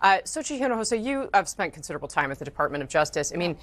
Sochi Hinojosa, you have spent considerable time at the Department of Justice. I mean,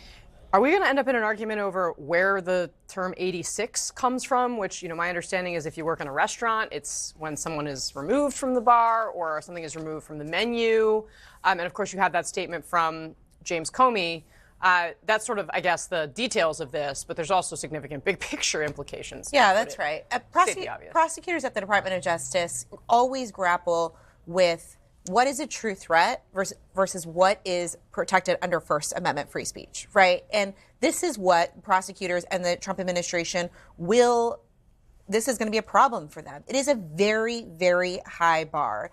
are we going to end up in an argument over where the term 86 comes from? Which, my understanding is if you work in a restaurant, it's when someone is removed from the bar or something is removed from the menu. And of course, you have that statement from James Comey. That's sort of, I guess, the details of this, but there's also significant big picture implications. Yeah, that's right. Prosecutors at the Department of Justice always grapple with what is a true threat versus what is protected under First Amendment free speech, right? And this is what prosecutors and the Trump administration this is going to be a problem for them. It is a very, very high bar.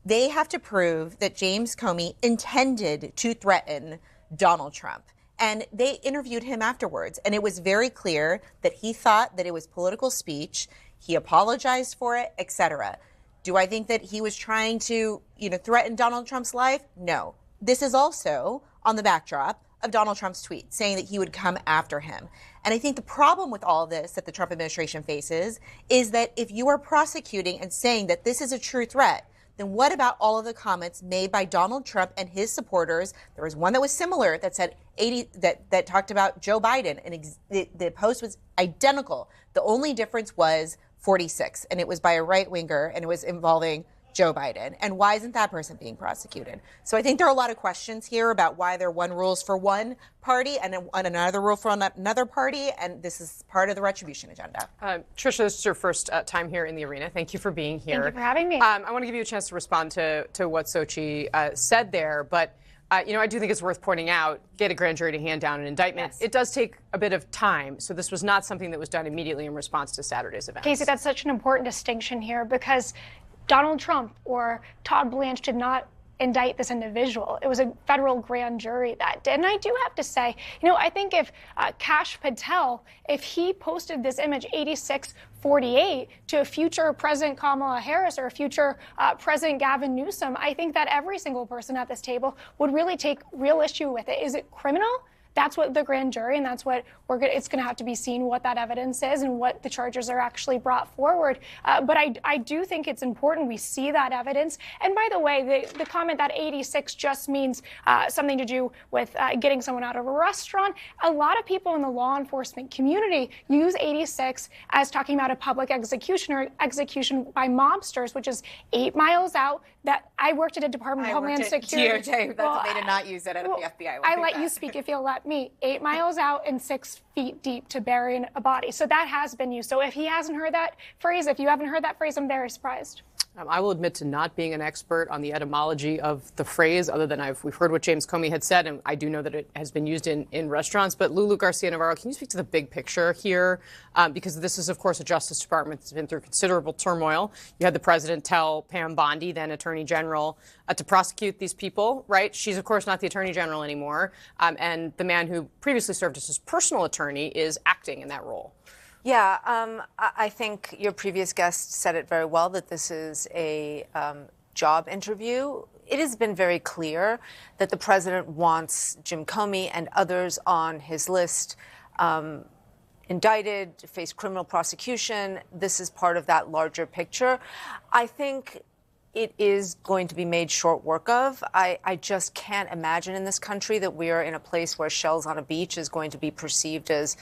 They have to prove that James Comey intended to threaten Donald Trump. And they interviewed him afterwards, and it was very clear that he thought that it was political speech. He apologized for it, et cetera. Do I think that he was trying to, threaten Donald Trump's life? No. This is also on the backdrop of Donald Trump's tweet saying that he would come after him. And I think the problem with all this that the Trump administration faces is that if you are prosecuting and saying that this is a true threat, then what about all of the comments made by Donald Trump and his supporters? There was one that was similar that said that talked about Joe Biden, and the post was identical. The only difference was 46, and it was by a right-winger, and it was involving Joe Biden. And why isn't that person being prosecuted? So I think there are a lot of questions here about why there are one rules for one party and another rule for another party, and this is part of the retribution agenda. Tricia, this is your first time here in the arena. Thank you for being here. Thank you for having me. I want to give you a chance to respond to what Sochi said there, but I do think it's worth pointing out, get a grand jury to hand down an indictment. Yes. It does take a bit of time, so this was not something that was done immediately in response to Saturday's events. Casey, that's such an important distinction here because Donald Trump or Todd Blanche did not indict this individual. It was a federal grand jury that did. And I do have to say, I think if Kash Patel, if he posted this image 8648 to a future President Kamala Harris or a future President Gavin Newsom, I think that every single person at this table would really take real issue with it. Is it criminal? That's what the grand jury, and that's what it's going to have to be seen what that evidence is and what the charges are actually brought forward. But I do think it's important we see that evidence. And by the way, the comment that 86 just means something to do with getting someone out of a restaurant. A lot of people in the law enforcement community use 86 as talking about a public execution or execution by mobsters, which is 8 miles out. That I worked at a Department of Homeland Security. DOJ, they did not use it at the FBI. I let you speak if you'll let me. 8 miles out and 6 feet deep to bury a body. So that has been used. So if he hasn't heard that phrase, if you haven't heard that phrase, I'm very surprised. I will admit to not being an expert on the etymology of the phrase, other than we've heard what James Comey had said, and I do know that it has been used in restaurants. But Lulu Garcia-Navarro, can you speak to the big picture here? Because this is, of course, a Justice Department that's been through considerable turmoil. You had the president tell Pam Bondi, then Attorney General, to prosecute these people, right? She's, of course, not the Attorney General anymore. And the man who previously served as his personal attorney is acting in that role. Yeah, I think your previous guest said it very well, that this is a job interview. It has been very clear that the president wants Jim Comey and others on his list indicted, to face criminal prosecution. This is part of that larger picture. I think it is going to be made short work of. I just can't imagine in this country that we are in a place where shells on a beach is going to be perceived as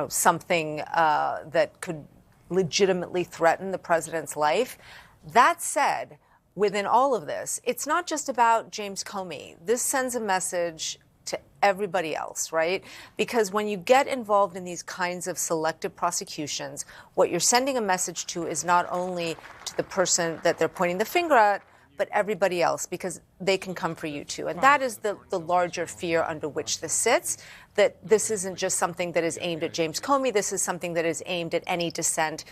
something that could legitimately threaten the president's life. That said, within all of this, it's not just about James Comey. This sends a message to everybody else, right? Because when you get involved in these kinds of selective prosecutions, what you're sending a message to is not only to the person that they're pointing the finger at, but everybody else, because they can come for you too. And that is the larger fear under which this sits, that this isn't just something that is aimed at James Comey. This is something that is aimed at any dissent